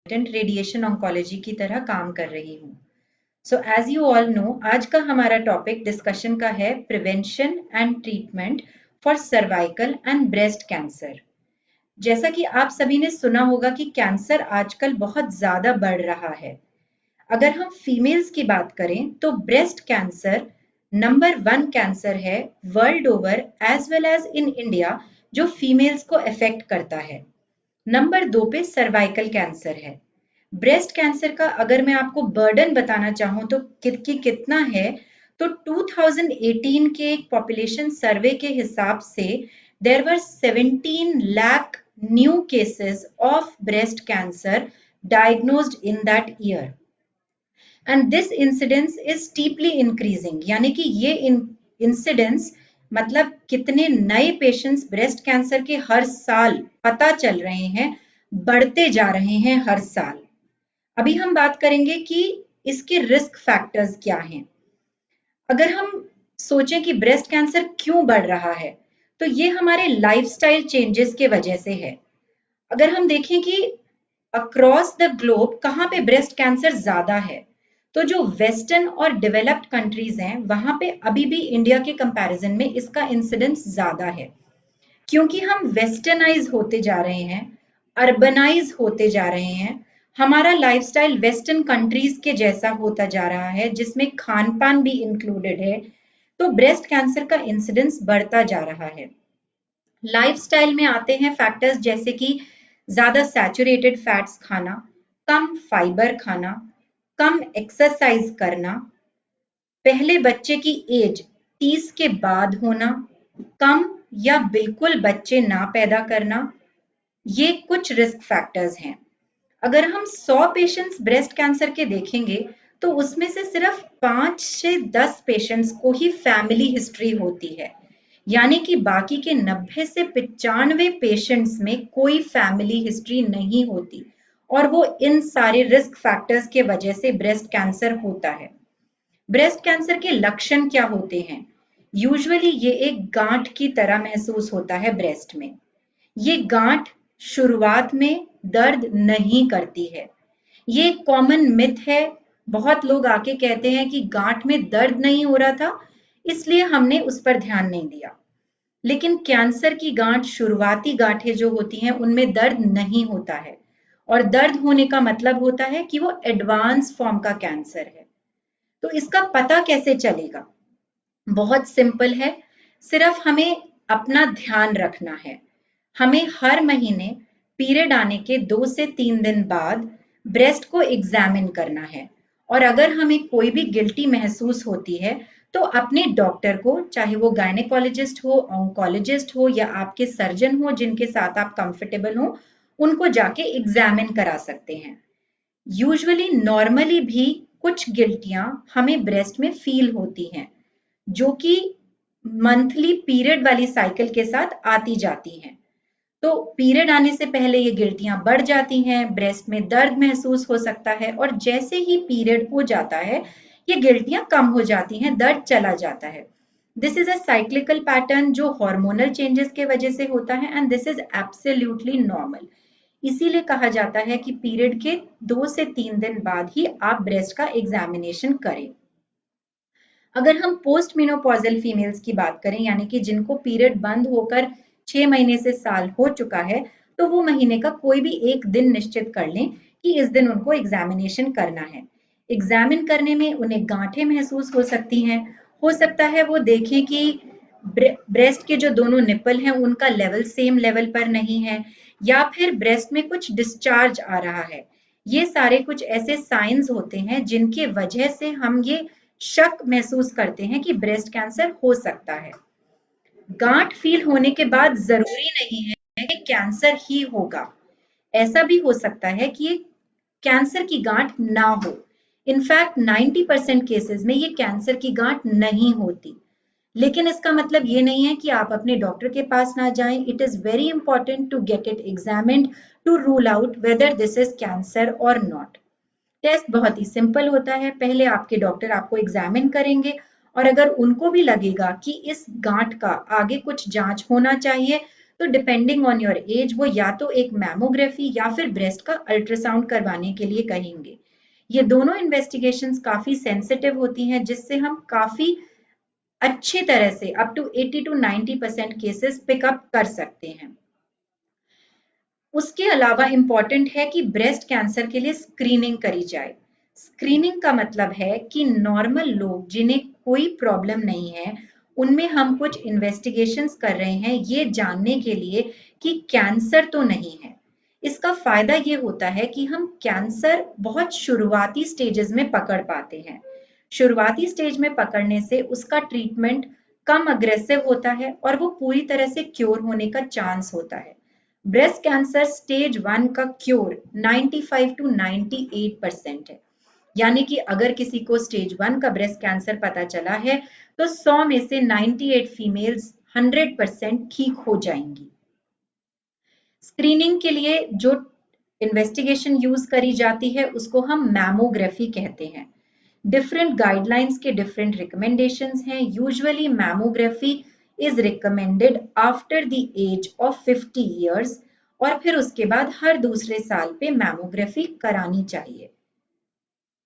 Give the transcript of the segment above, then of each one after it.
Radiation oncology की तरह काम कर रही हूँ। So as you all know, आज का हमारा टॉपिक डिस्कशन का है prevention and treatment for cervical and breast cancer. जैसा कि आप सभी ने सुना होगा कि कैंसर आजकल बहुत ज्यादा बढ़ रहा है। अगर हम फीमेल्स की बात करें तो ब्रेस्ट कैंसर नंबर 1 कैंसर है world over as well as in India जो फीमेल्स को अफेक्ट करता है। नंबर 2 पे सर्वाइकल कैंसर है। ब्रेस्ट कैंसर का अगर मैं आपको बर्डन बताना चाहूँ तो कितना है, तो 2018 के एक पॉपुलेशन सर्वे के हिसाब से there were 17 lakh new cases of breast cancer diagnosed in that year and this incidence is steeply increasing, यानी कि ये इंसिडेंस मतलब कितने नए पेशेंट्स ब्रेस्ट कैंसर के हर साल पता चल रहे हैं, बढ़ते जा रहे हैं हर साल। अभी हम बात करेंगे कि इसके रिस्क फैक्टर्स क्या हैं। अगर हम सोचें कि ब्रेस्ट कैंसर क्यों बढ़ रहा है, तो ये हमारे लाइफस्टाइल चेंजेस के वजह से है। अगर हम देखें कि अक्रॉस द ग्लोब कहाँ पे ब्रेस्ट कैंसर ज्यादा है, तो जो वेस्टर्न और डेवलप्ड कंट्रीज हैं वहां पे अभी भी इंडिया के कंपैरिजन में इसका इंसिडेंस ज्यादा है, क्योंकि हम वेस्टर्नाइज होते जा रहे हैं, अर्बनाइज होते जा रहे हैं, हमारा लाइफस्टाइल वेस्टर्न कंट्रीज के जैसा होता जा रहा है जिसमें खान पान भी इंक्लूडेड है, तो ब्रेस्ट कैंसर का इंसिडेंस बढ़ता जा रहा है। लाइफस्टाइल में आते हैं फैक्टर्स जैसे कि ज्यादा सैचुरेटेड फैट्स खाना, कम फाइबर खाना, कम एक्सरसाइज करना, पहले बच्चे की एज 30 के बाद होना, कम या बिल्कुल बच्चे ना पैदा करना, ये कुछ रिस्क फैक्टर्स हैं। अगर हम 100 पेशेंट्स ब्रेस्ट कैंसर के देखेंगे तो उसमें से सिर्फ 5 से 10 पेशेंट्स को ही फैमिली हिस्ट्री होती है, यानी कि बाकी के 90 से 95 पेशेंट्स में कोई फैमिली हिस्ट्री नहीं होती और वो इन सारे रिस्क फैक्टर्स के वजह से ब्रेस्ट कैंसर होता है। ब्रेस्ट कैंसर के लक्षण क्या होते हैं? यूजुअली ये एक गांठ की तरह महसूस होता है ब्रेस्ट में। ये गांठ शुरुआत में दर्द नहीं करती है। ये कॉमन मिथ है। बहुत लोग आके कहते हैं कि गांठ में दर्द नहीं हो रहा था, इसलिए हमने उस पर ध्यान नहीं दिया। लेकिन कैंसर की गांठ, शुरुआती गांठें जो होती हैं उनमें दर्द नहीं होता है, और दर्द होने का मतलब होता है कि वो एडवांस फॉर्म का कैंसर है। तो इसका पता कैसे चलेगा? बहुत सिंपल है, सिर्फ हमें अपना ध्यान रखना है। हमें हर महीने पीरियड आने के 2 से 3 दिन बाद ब्रेस्ट को एग्जामिन करना है, और अगर हमें कोई भी गिल्टी महसूस होती है तो अपने डॉक्टर को, चाहे वो गायनेकोलॉजिस्ट हो, ऑन्कोलॉजिस्ट हो या आपके सर्जन हो जिनके साथ आप कंफर्टेबल हो, उनको जाके एग्जामिन करा सकते हैं। यूजुअली नॉर्मली भी कुछ गिल्टियां हमें ब्रेस्ट में फील होती हैं, जो कि मंथली पीरियड वाली साइकिल के साथ आती जाती हैं। तो पीरियड आने से पहले ये गिल्टियां बढ़ जाती हैं, ब्रेस्ट में दर्द महसूस हो सकता है, और जैसे ही पीरियड हो जाता है ये गिल्टियां कम हो जाती हैं, दर्द चला जाता है। This is a cyclical pattern जो हार्मोनल चेंजेस के वजह से होता है, and this is absolutely normal. इसीलिए कहा जाता है कि पीरियड के 2 से 3 दिन बाद ही आप ब्रेस्ट का एग्जामिनेशन करें। अगर हम पोस्ट मेनोपॉजल फीमेल्स की बात करें, यानी कि जिनको पीरियड बंद होकर 6 महीने से साल हो चुका है, तो वो महीने का कोई भी एक दिन निश्चित कर लें कि इस दिन उनको एग्जामिनेशन करना है। एग्जामिन करने में उन्हें गांठें महसूस हो सकती हैं, हो सकता है वो देखें कि ब्रेस्ट के जो दोनों निपल हैं उनका लेवल सेम लेवल पर नहीं है, या फिर ब्रेस्ट में कुछ डिस्चार्ज आ रहा है। ये सारे कुछ ऐसे साइंस होते हैं जिनके वजह से हम ये शक महसूस करते हैं कि ब्रेस्ट कैंसर हो सकता है। गांठ फील होने के बाद जरूरी नहीं है कि कैंसर ही होगा। ऐसा भी हो सकता है कि कैंसर की गांठ ना हो। इनफैक्ट 90% केसेस में ये कैंसर की गांठ नहीं होती। लेकिन इसका मतलब ये नहीं है कि आप अपने डॉक्टर के पास ना जाएं। It is very important to get it examined to rule out whether this is cancer और नॉट। टेस्ट बहुत ही सिंपल होता है। पहले आपके डॉक्टर आपको एग्जामिन करेंगे, और अगर उनको भी लगेगा कि इस गांठ का आगे कुछ जांच होना चाहिए, तो डिपेंडिंग ऑन योर एज वो या तो एक मैमोग्राफी या फिर ब्रेस्ट का अल्ट्रासाउंड करवाने के लिए कहेंगे। ये दोनों इन्वेस्टिगेशंस काफी सेंसिटिव होती हैं, जिससे हम काफी अच्छी तरह से up to 80 to 90% cases pick up कर सकते हैं। उसके अलावा इम्पॉर्टेंट है कि ब्रेस्ट कैंसर के लिए स्क्रीनिंग करी जाए। स्क्रीनिंग का मतलब है कि नॉर्मल लोग जिन्हें कोई प्रॉब्लम नहीं है, उनमें हम कुछ इन्वेस्टिगेशंस कर रहे हैं ये जानने के लिए कि कैंसर तो नहीं है। इसका फायदा ये होता है कि हम कैंसर बहुत शुरुआती स्टेजेस में पकड़ पाते हैं। शुरुआती स्टेज में पकड़ने से उसका ट्रीटमेंट कम अग्रेसिव होता है और वो पूरी तरह से क्योर होने का चांस होता है। ब्रेस्ट कैंसर स्टेज 1 का क्योर 95 to 98% है। यानी कि अगर किसी को स्टेज 1 का ब्रेस्ट कैंसर पता चला है तो 100 में से 98 फीमेल्स 100% ठीक हो जाएंगी। स्क्रीनिंग के लिए जो इन्वेस्टिगेशन यूज करी जाती है उसको हम मैमोग्राफी कहते हैं। डिफरेंट गाइडलाइंस के डिफरेंट रिकमेंडेशंस हैं। Usually mammography is recommended after the age of 50 years और फिर उसके बाद हर दूसरे साल पे मैमोग्राफी करानी चाहिए।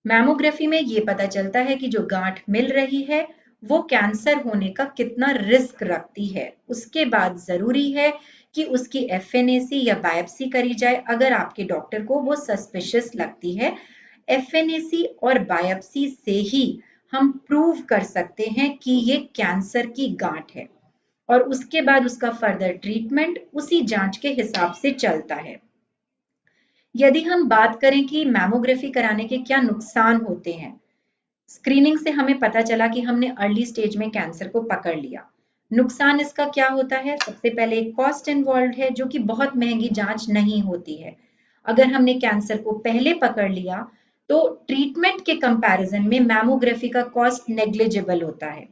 मैमोग्राफी में ये पता चलता है कि जो गांठ मिल रही है वो कैंसर होने का कितना रिस्क रखती है। उसके बाद जरूरी है कि उसकी एफएनएसी या बायोप्सी करी जाए अगर आपके डॉक्टर को वो सस्पिशियस लगती है। एफएनएसी और बायोप्सी से ही हम प्रूव कर सकते हैं कि ये कैंसर की गांठ है और उसके बाद उसका फर्दर ट्रीटमेंट उसी जांच के हिसाब से चलता है। यदि हम बात करें कि मैमोग्राफी कराने के क्या नुकसान होते हैं, स्क्रीनिंग से हमें पता चला कि हमने अर्ली स्टेज में कैंसर को पकड़ लिया। नुकसान इसका क्या होता है? सबसे पहले एक कॉस्ट इन्वॉल्व है जो कि बहुत महंगी जांच नहीं होती है। अगर हमने कैंसर को पहले पकड़ लिया तो ट्रीटमेंट के कंपैरिजन में मैमोग्राफी का कॉस्ट नेग्लिजिबल होता है।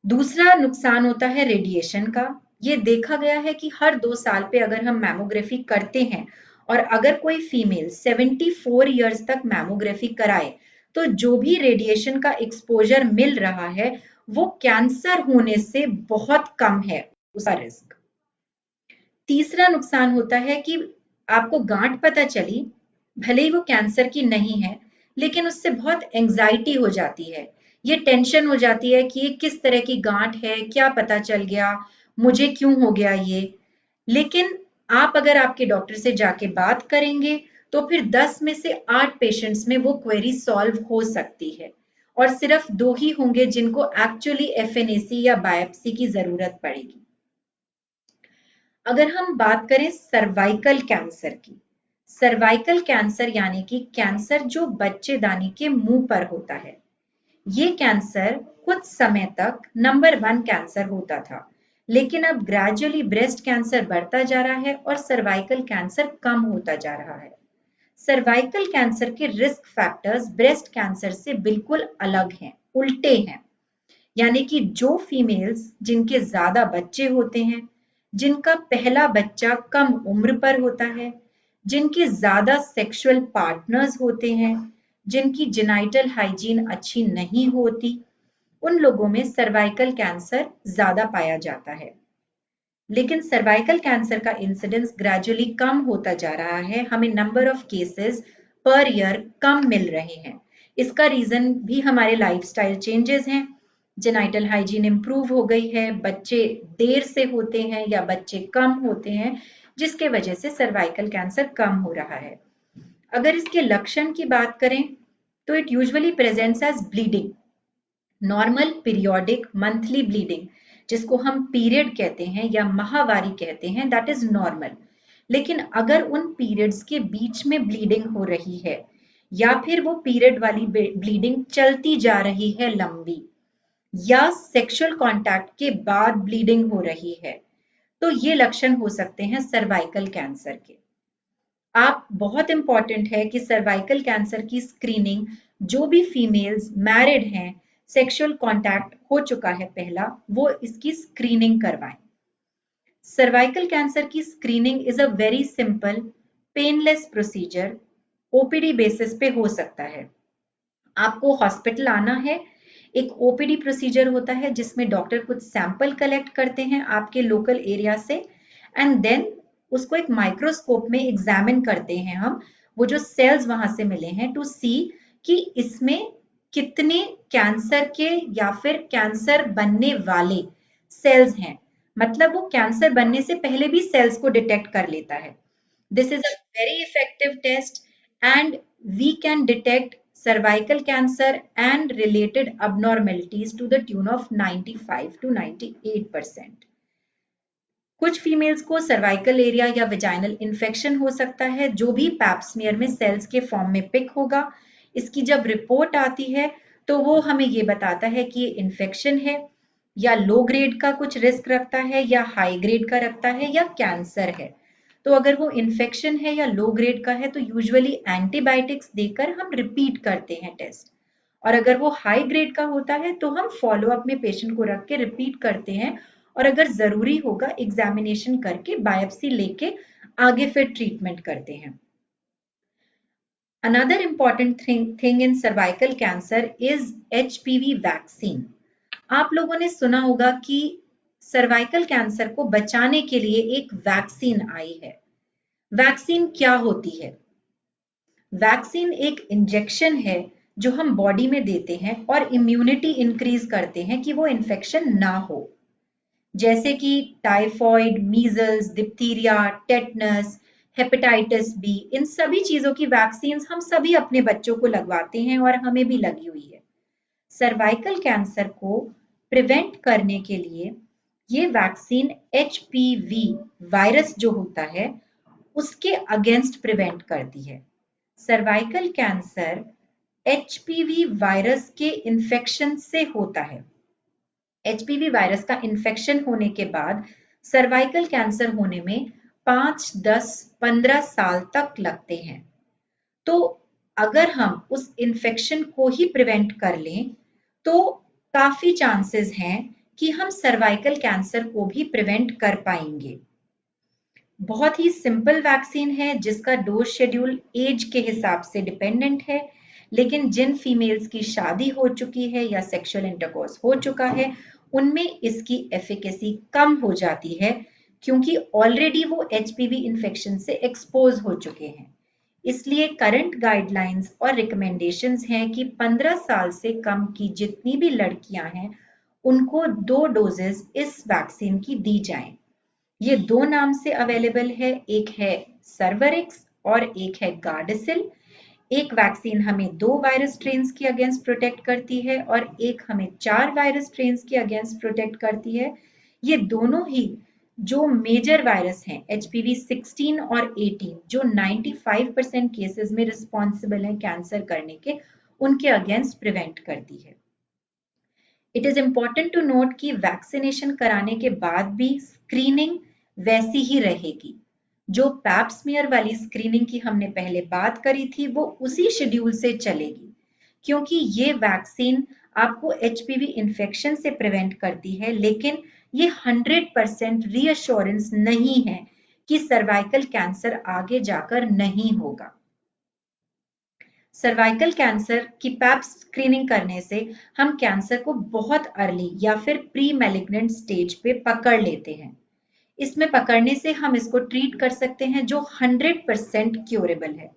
दूसरा नुकसान होता है रेडिएशन का। ये देखा गया है कि हर 2 साल पे अगर हम मैमोग्राफी करते हैं और अगर कोई फीमेल 74 इयर्स तक मैमोग्राफी कराए तो जो भी रेडिएशन का एक्सपोजर मिल रहा है वो कैंसर होने से बहुत कम है उसका रिस्क। तीसरा नुकसान होता है कि आपको गांठ पता चली, भले ही वो कैंसर की नहीं है, लेकिन उससे बहुत एंजाइटी हो जाती है। ये टेंशन हो जाती है कि ये किस तरह की गांठ है, क्या पता चल गया, मुझे क्यों हो गया ये। लेकिन आप अगर आपके डॉक्टर से जाके बात करेंगे तो फिर 10 में से 8 पेशेंट्स में वो क्वेरी सॉल्व हो सकती है और सिर्फ 2 ही होंगे जिनको एक्चुअली एफएनएसी या बायोप्सी की जरूरत पड़ेगी। अगर हम बात करें सर्वाइकल कैंसर की, सर्वाइकल कैंसर यानी कि कैंसर जो बच्चेदानी के मुंह पर होता है। ये कैंसर कुछ समय तक नंबर 1 कैंसर होता था, लेकिन अब ग्रेजुअली ब्रेस्ट कैंसर बढ़ता जा रहा है और सर्वाइकल कैंसर कम होता जा रहा है। सर्वाइकल कैंसर के रिस्क फैक्टर्स ब्रेस्ट कैंसर से बिल्कुल अलग हैं, उल्टे हैं। यानी कि जो फीमेल्स जिनके ज्यादा बच्चे होते हैं, जिनका पहला बच्चा कम उम्र पर होता है, जिनके ज्यादा सेक्सुअल पार्टनर्स होते हैं, जिनकी जेनाइटल हाइजीन अच्छी नहीं होती, उन लोगों में सर्वाइकल कैंसर ज्यादा पाया जाता है। लेकिन सर्वाइकल कैंसर का इंसिडेंस ग्रेजुअली कम होता जा रहा है। हमें number of cases per year कम मिल रहे हैं। इसका रीजन भी हमारे लाइफस्टाइल चेंजेस हैं। जेनाइटल हाइजीन इंप्रूव हो गई है, बच्चे देर से होते हैं या बच्चे कम होते हैं, जिसके वजह से सर्वाइकल कैंसर कम हो रहा है। अगर इसके लक्षण की बात करें तो it usually presents as bleeding, normal periodic monthly bleeding, जिसको हम पीरियड कहते हैं या माहवारी कहते हैं, दैट इज नॉर्मल। लेकिन अगर उन पीरियड्स के बीच में ब्लीडिंग हो रही है या फिर वो पीरियड वाली ब्लीडिंग चलती जा रही है लंबी, या सेक्सुअल कांटेक्ट के बाद ब्लीडिंग हो रही है, तो ये लक्षण हो सकते हैं सर्वाइकल कैंसर के। आप बहुत इंपॉर्टेंट है कि सर्वाइकल कैंसर की स्क्रीनिंग जो भी फीमेल्स मैरिड हैं, सेक्सुअल कांटेक्ट हो चुका है पहला, वो इसकी स्क्रीनिंग करवाएं। सर्वाइकल कैंसर की screening is a very simple painless procedure, OPD basis पे हो सकता है। आपको हॉस्पिटल आना है, एक ओपीडी प्रोसीजर होता है जिसमें डॉक्टर कुछ सैंपल कलेक्ट करते हैं आपके लोकल एरिया से एंड देन उसको एक माइक्रोस्कोप में एग्जामिन करते हैं हम वो जो सेल्स वहां से मिले हैं टू सी कि इसमें कितने कैंसर के या फिर कैंसर बनने वाले सेल्स हैं। मतलब वो कैंसर बनने से पहले भी सेल्स को डिटेक्ट कर लेता है। This is a very effective test and we can detect cervical cancer and related abnormalities to the tune of 95 to 98%. कुछ फीमेल्स को सर्वाइकल एरिया या वेजाइनल इन्फेक्शन हो सकता है जो भी पैप स्मीयर में सेल्स के फॉर्म में पिक होगा। इसकी जब रिपोर्ट आती है तो वो हमें ये बताता है कि ये इन्फेक्शन है या लो ग्रेड का कुछ रिस्क रखता है या हाई ग्रेड का रखता है या कैंसर है। तो अगर वो इन्फेक्शन है या लो ग्रेड का है तो यूजुअली एंटीबायोटिक्स देकर हम रिपीट करते हैं टेस्ट और अगर वो हाई ग्रेड का होता है तो हम फॉलो अप में पेशेंट को रख के रिपीट करते हैं और अगर जरूरी होगा एग्जामिनेशन करके बायोप्सी लेके आगे फिर ट्रीटमेंट करते हैं। Another important thing in cervical cancer is HPV vaccine. आप लोगों ने सुना होगा कि सर्वाइकल कैंसर को बचाने के लिए एक वैक्सीन आई है। वैक्सीन क्या होती है? वैक्सीन एक इंजेक्शन है जो हम बॉडी में देते हैं और इम्यूनिटी इंक्रीज करते हैं कि वो इन्फेक्शन ना हो। जैसे कि typhoid, measles, diphtheria, tetanus, hepatitis B, इन सभी चीजों की वैक्सीन हम सभी अपने बच्चों को लगवाते हैं और हमें भी लगी हुई है। सर्वाइकल कैंसर को प्रिवेंट करने के लिए ये वैक्सीन एचपीवी वायरस जो होता है उसके अगेंस्ट प्रिवेंट करती है। सर्वाइकल कैंसर एचपीवी वायरस के इन्फेक्शन से होता है। एचपीवी वायरस का इन्फेक्शन होने के बाद सर्वाइकल कैंसर होने में 5, 10, 15 साल तक लगते हैं। तो अगर हम उस इन्फेक्शन को ही प्रिवेंट कर लें तो काफी चांसेस हैं कि हम सर्वाइकल कैंसर को भी प्रिवेंट कर पाएंगे। बहुत ही सिंपल वैक्सीन है जिसका डोज शेड्यूल एज के हिसाब से डिपेंडेंट है, लेकिन जिन फीमेल्स की शादी हो चुकी है या सेक्सुअल इंटरकोर्स हो चुका है उनमें इसकी एफिकेसी कम हो जाती है क्योंकि ऑलरेडी वो एचपीवी इन्फेक्शन से एक्सपोज हो चुके हैं। इसलिए करंट गाइडलाइंस और रिकमेंडेशंस हैं कि 15 साल से कम की जितनी भी लड़कियां हैं उनको 2 डोजेस इस वैक्सीन की दी जाएं। ये 2 नाम से अवेलेबल है, एक है सर्वरिक्स और एक है गार्डेसिल। एक वैक्सीन हमें 2 वायरस स्ट्रेन्स के अगेंस्ट प्रोटेक्ट करती है और एक हमें 4 वायरस स्ट्रेन्स के अगेंस्ट प्रोटेक्ट करती है। ये दोनों ही जो मेजर वायरस हैं एचपीवी 16 और 18 जो 95% केसेस में रिस्पॉन्सिबल हैं कैंसर करने के, उनके अगेंस्ट प्रिवेंट करती है। It is important to note कि वैक्सीनेशन कराने के बाद भी स्क्रीनिंग वैसी ही रहेगी। जो पैप स्मीयर वाली स्क्रीनिंग की हमने पहले बात करी थी वो उसी शेड्यूल से चलेगी क्योंकि ये वैक्सीन आपको एचपीवी इन्फेक्शन से प्रिवेंट करती है, लेकिन ये 100% रीअश्योरेंस नहीं है कि सर्वाइकल कैंसर आगे जाकर नहीं होगा। सर्वाइकल कैंसर की पैप स्क्रीनिंग करने से हम कैंसर को बहुत अर्ली या फिर प्री मैलिग्नेंट स्टेज पे पकड़ लेते हैं। इसमें पकड़ने से हम इसको ट्रीट कर सकते हैं जो 100% क्योरेबल है।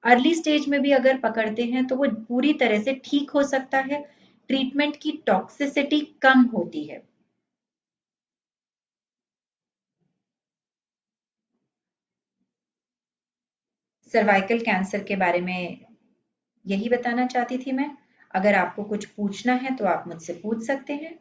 अर्ली स्टेज में भी अगर पकड़ते हैं तो वो पूरी तरह से ठीक हो सकता है। ट्रीटमेंट की टॉक्सिसिटी कम होती है। सर्वाइकल कैंसर के बारे में यही बताना चाहती थी मैं। अगर आपको कुछ पूछना है तो आप मुझसे पूछ सकते हैं।